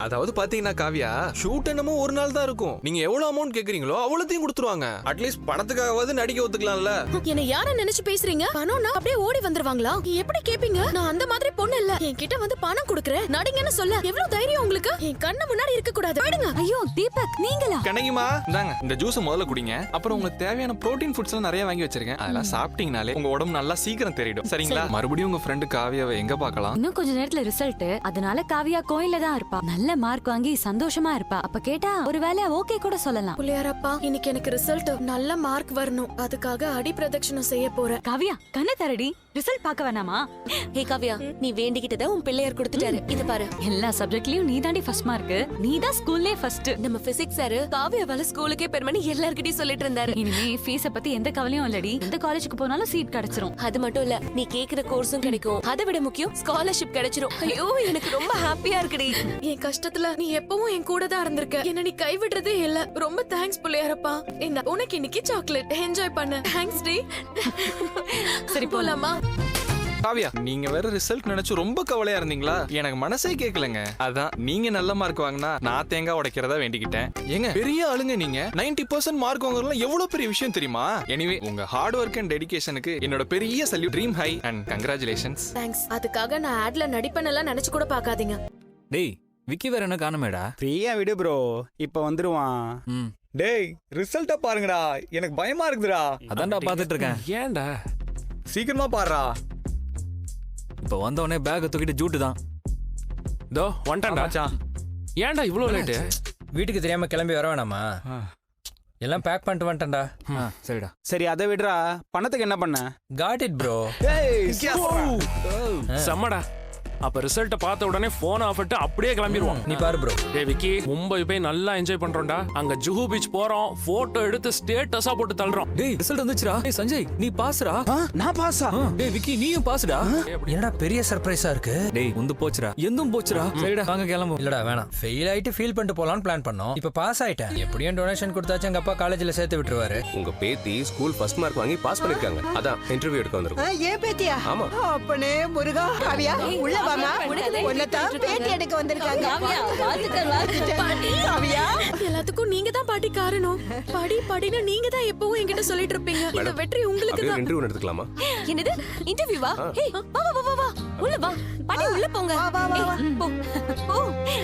அதாவது பாத்தீங்கன்னா காவியா, ஷூட் என்னமோ ஒரு நாள் தான் இருக்கும். நீங்க எவ்வளவு அமௌண்ட் கேக்குறீங்களோ அவ்வளோத்தையும் கொடுத்துருவாங்க. அட்லீஸ்ட் பணத்துக்காகவாது நடிக்க ஒத்துக்கலாம்ல. என்ன யார நினைச்சு பேசுறீங்க? பணம்னா அப்படியே ஓடி வந்துருவாங்களா? எப்படி கேப்பீங்க? நான் அந்த மாதிரி பொண்ணு இல்ல. என்கிட்ட வந்து பணம் கொடுக்கறேன் நடிங்கன்னு சொல்ல எவ்வளவு தைரியம் உங்களுக்கு? என் கண்ணு முன்னாடி இருக்க கூடாது. போயிடுங்க. ஐயோ தீபக், நீங்களா? கண்ணகிமா, இந்தாங்க இந்த ஜூஸ் முதல்ல குடிங்க. அப்புறம் உங்களுக்கு தேவையான புரோட்டீன் ஃபுட்ஸ் எல்லாம் நிறைய வாங்கி வச்சிருக்கேன். அதெல்லாம் சாப்பிட்டீங்கனாலே உங்க உடம்பு நல்லா சீக்கிரம் தெரியும். சரிங்களா? மறுபடியும் உங்க ஃப்ரெண்டு காவியாவை எங்க பார்க்கலாம்? இன்னும் கொஞ்ச நேரத்துல ரிசல்ட். அதனால காவியா கோயில்ல தான் இருப்பா. நல்ல மார்க் வாங்கி சந்தோஷமா இருப்பா. அப்ப கேட்டா ஒருவேளை ஓகே கூட சொல்லலாம். புள்ளியாரப்பா, இன்னைக்கு எனக்கு ரிசல்ட் நல்ல மார்க் வரணும். அதுக்காக அடி பிரதட்சணம் செய்ய போறேன். காவியா கண்ணை தரடி. ரிசல்ட் பார்க்க வேணாமா? ஹே காவியா, நீ வேண்டிக்கிட்டத உன் பிள்ளையார் கொடுத்துட்டாரு. இது பாரு. எல்லா சப்ஜெக்ட்லயும் நீ தாண்டி ஃபர்ஸ்ட் மார்க். நீ தான் ஸ்கூல்லே ஃபர்ஸ்ட். நம்ம பிசிக்ஸ் சார் காவியாவால ஸ்கூலுக்கே பெருமனி எல்லார்கிட்டயும் சொல்லிட்டு இருந்தாரு. இனிமே ஃபீஸ பத்தி எந்த கவலையும் இல்லடி. எந்த காலேஜுக்கு போனாலும் சீட் கிடைச்சிரும். அது மட்டும் இல்ல, நீ கேக்குற கோர்ஸும் கிடைக்கும். அதை விட முக்கியம் ஸ்காலர்ஷிப் கிடைச்சிரும். ஐயோ, எனக்கு ரொம்ப ஹாப்பியா இருக்குடி. என் கஷ்டத்துல நீ எப்பவும் என் கூட தான் இருந்திருக்க. என்ன நீ கைவிடுறதே இல்ல. ரொம்ப தேங்க்ஸ் புள்ளியாரப்பா. இந்த உனக்கு இன்னைக்கு சாக்லேட் என்ஜாய் பண்ணு. தேங்க்ஸ் டி. சரி போலாமா? காவியா, நீங்க வேற ரிசல்ட் நினைச்சு ரொம்ப கவலையா இருந்தீங்களா? எனக்கு மனசே கேட்கலங்க. அதான் நீங்க நல்ல மார்க் வாங்கினா நான் தேங்காய் உடைக்கிறதா வேண்டிக்கிட்டேன். ஏங்க பெரிய ஆளுங்க நீங்க. 90% மார்க் வாங்குறதுலாம் எவ்வளவு பெரிய விஷயம் தெரியுமா? எனிவே, உங்க ஹார்ட் ஒர்க் அண்ட் டெடிகேஷனுக்கு என்னோட பெரிய salute. Dream high and congratulations. Thanks. அதுக்காக நான் ஆட்ல நடிப்பனெல்லாம் நினைச்சு கூட பார்க்காதீங்க. டேய், விக்கி வேற என்ன காணுமேடா? ஃப்ரீயா விடு ப்ரோ, இப்ப வந்துருவான். டேய், ரிசல்ட்ட பாருங்கடா, எனக்கு பயமா இருக்குதுடா. அதான்டா பாத்துட்டு இருக்கேன். ஏன்டா சீக்கிரமா பாருடா. இப்ப வந்தவனே பேக் தூக்கிட்டு ஜூட்டு தான். தோ வந்துட்டான்டா. ஏன்டா இவ்ளோ லேட்டு? வீட்டுக்கு தெரியாம கிளம்பி வர வேணாமா? எல்லாம் பேக் பண்ணிட்டு வந்துட்டேன்டா. சரிடா. சரி, அதை விடுறா. பணத்துக்கு என்ன பண்ண? Got it bro. செம்மடா. அப்ப ரிசல்ட்ட பார்த்த உடனே போன் ஆஃப் பண்ணிட்டு அப்படியே கிளம்பிடுவான். நீ பாரு ப்ரோ. டேய் விக்கி, மும்பை போய் நல்லா என்ஜாய் பண்றோம்டா. அங்க ஜுஹு பீச் போறோம், போட்டோ எடுத்து ஸ்டேட்டஸா போட்டு தள்ளுறோம். டேய், ரிசல்ட் வந்துச்சுடா. டேய் சஞ்சய், நீ பாஸ்டா? நான் பாஸா? டேய் விக்கி, நீயும் பாஸ்டா? என்னடா பெரிய சர்ப்ரைஸா இருக்கு. டேய், உந்து போச்சுடா. எந்தும் போச்சுடா. சரிடா, வாங்க கிளம்பும். இல்லடா வேணாம். ஃபெயில் ஆயிட்டு ஃபீல் பண்ணிட்டு போலான்னு பிளான் பண்ணோம். இப்ப பாஸ் ஆயிட்டேன். எப்படியும் டொனேஷன் கொடுத்தாச்சு. எங்க அப்பா காலேஜ்ல சேர்த்து விட்டுருவாரு. உங்க பேத்தி ஸ்கூல் ஃபர்ஸ்ட் மார்க் வாங்கி பாஸ் பண்ணிருக்காங்க. அதான் இன்டர்வியூ எடுக்க வந்திருக்கோம். ஏன் பேத்தியா? ஆமா. அப்பனே முருகா. காவியா, உள்ள வாமா. உன்னதான் பேட்டி எடுக்க வந்திருக்காங்க. காவியா, எல்லாத்துக்கும் நீங்க தான் பாட்டி காரணம். படி படின்னு நீங்க தான் எப்பவும் என்கிட்ட சொல்லிட்டு இருப்பீங்க. இந்த வெற்றி உங்களுக்கு அப்படியே தான். இன்டர்வியூ எடுத்துக்கலாமா? என்னது இன்டர்வியூவா? ஹே, வா வா வா வா. உள்ள வா. பாட்டி உள்ள போங்க. ஏய், போ. போ.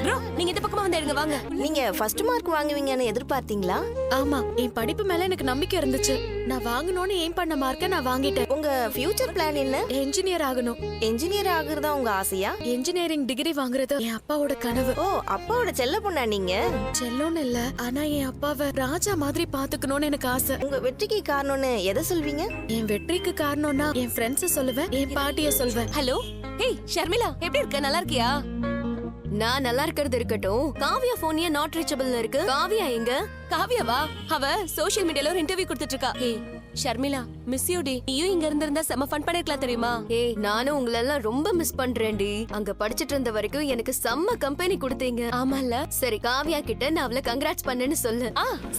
ப்ரோ, நீங்க இந்த பக்கமா வந்து எடுங்க வாங்க. நீங்க ஃபர்ஸ்ட் மார்க் வாங்குவீங்கன்னு எதிர்பார்த்தீங்களா? ஆமா, என் படிப்பு மேல எனக்கு நம்பிக்கை இருந்துச்சு. நான் வாங்கணும்னு எய்ம் பண்ண மார்க்க நான் வாங்கிட்டேன். உங்க ஃபியூச்சர் பிளான் என்ன? என்ஜினியர் ஆகணும். என்ஜினியர் ஆகுறதா உங்க ஆசையா? என்ஜினியரிங் டிகிரி வாங்குறது என் அப்பாவோட கனவு. ஓ, அப்பாவோட செல்ல பொண்ணா நீங்க? செல்லோன்னு இல்ல, ஆனா என் அப்பாவை ராஜா மாதிரி பாத்துக்கணும்னு எனக்கு ஆசை. உங்க வெற்றிக்கு காரணம்னு எதை சொல்வீங்க? என் வெற்றிக்கு காரணம்னா என் ஃப்ரெண்ட்ஸ சொல்லுவேன், என் பாட்டிய சொல்வேன். ஹலோ. ஹேய் ஷர்மிளா, எப்படி இருக்க? நல்லா இருக்கியா? நான் நல்லா இருக்கிறது இருக்கட்டும். காவியா போன் ஏன் நாட் ரீச்சபிள்னு இருக்கு? காவியா எங்க? காவியாவா? அவ சோஷியல் மீடியால ஒரு இன்டர்வியூ கொடுத்துட்டு இருக்கா. ஹே ஷர்மிளா, மிஸ் யூ டி. நீயும் இங்க இருந்திருந்தா செம ஃபன் பண்ணிருக்கலாம் தெரியுமா? ஏய், நானும் உங்களெல்லாம் ரொம்ப மிஸ் பண்றேன்டி. அங்க படிச்சிட்டு இருந்த வரைக்கும் எனக்கு செம்ம கம்பெனி கொடுத்தீங்க. ஆமால. சரி, காவியா கிட்ட நான் அவளை கங்க்ராட்ஸ் பண்ணேன்னு சொல்லு.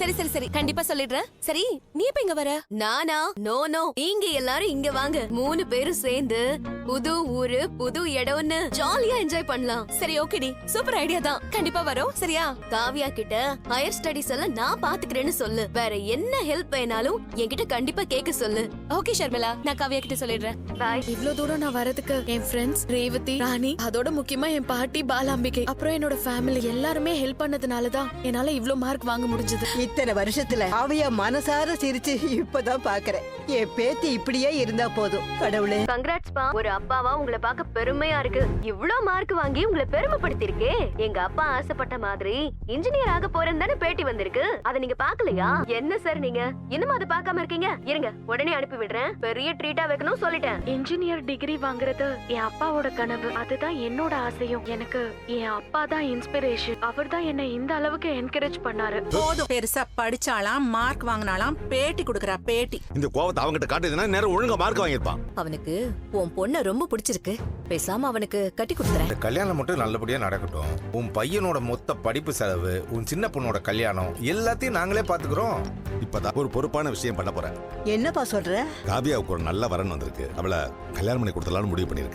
சரி சரி சரி, கண்டிப்பா சொல்லிடுறேன். சரி, நீ எப்ப இங்க வர? நானா? நோ நோ, நீங்க எல்லாரும் இங்க வாங்க. 3 பேரும் சேர்ந்து புது ஊரு புது இடம்னு ஜாலியா என்ஜாய் பண்ணலாம். சரி ஓகேடி, சூப்பர் ஐடியா தான். கண்டிப்பா வரோம். சரியா? காவியா கிட்ட ஹையர் ஸ்டடீஸ் எல்லாம் நான் பாத்துக்கிறேன்னு சொல்லு. வேற என்ன ஹெல்ப் வேணாலும் என்கிட்ட கண்டிப்பா கேட்க சொல்லு. ஓகே ஷர்மிளா, நான் காவியா கிட்ட சொல்லிடுறேன். பாய். இவ்ளோ தூரம் நான் வரதுக்கு என் ஃப்ரெண்ட்ஸ் ரேவதி, ராணி, அதோட முக்கியமா என் பாட்டி பாலாம்பிகை, அப்புறம் என்னோட ஃபேமிலி எல்லாருமே ஹெல்ப் பண்ணதுனாலதான் என்னால இவ்ளோ மார்க் வாங்க முடிஞ்சது. இத்தனை வருஷத்துல காவியா மனசார சிரிச்சு இப்பதான் பாக்குறேன். என் பேத்தி இப்படியே இருந்தா போதும். கடவுளே, கங்க்ராட்ஸ் பா. ஒரு அப்பாவா உங்களை பார்க்க பெருமையா இருக்கு. இவ்ளோ மார்க் வாங்கி உங்களை பெருமைப்படுத்திருக்கே. எங்க அப்பா ஆசைப்பட்ட மாதிரி இன்ஜினியர் ஆக போறேன்னு தானே பேட்டி வந்திருக்கு. அதை நீங்க பாக்கலையா? என்ன சார் நீங்க இன்னும் அதை பார்க்காம இருக்கீங்க? இருங்க, உடனே அனுப்பி விடுறேன். பெரிய ட்ரீட்டா வைக்கணும் சொல்லிட்டேன். இன்ஜினியர் டிகிரி வாங்குறது என் அப்பாவோட கனவு. அதுதான் என்னோட ஆசையும். எனக்கு என் அப்பா தான் இன்ஸ்பிரேஷன். அவர் தான் என்ன இந்த அளவுக்கு என்கரேஜ் பண்ணாரு. போதும். பெருசா படிச்சாலாம், மார்க் வாங்கினாலாம், பேட்டி கொடுக்கறா பேட்டி. இந்த கோவத்தை அவங்கிட்ட காட்டுதுன்னா நேரம் ஒழுங்கா மார்க் வாங்கிருப்பான். அவனுக்கு உன் பொண்ண ரொம்ப பிடிச்சிருக்கு. பேசாம அவனுக்கு கட்டி கொடுத்துறேன். இந்த கல்யாணம் மட்டும் நல்லபடியா நடக்கட்டும். உன் பையனோட மொத்த படிப்பு செலவு, உன் சின்ன பொண்ணோட கல்யாணம் எல்லாத்தையும் நாங்களே பாத்துக்கிறோம். இப்பதான் ஒரு பொறுப்பான விஷயம் பண்ண போறேன். என்னப்பா சொல்ற? காவியாவுக்கு ஒரு நல்ல வரன் வந்திருக்கு. அவளை கல்யாணம் பண்ணி கொடுத்தலாம்னு முடிவு பண்ணிருக்கேன்.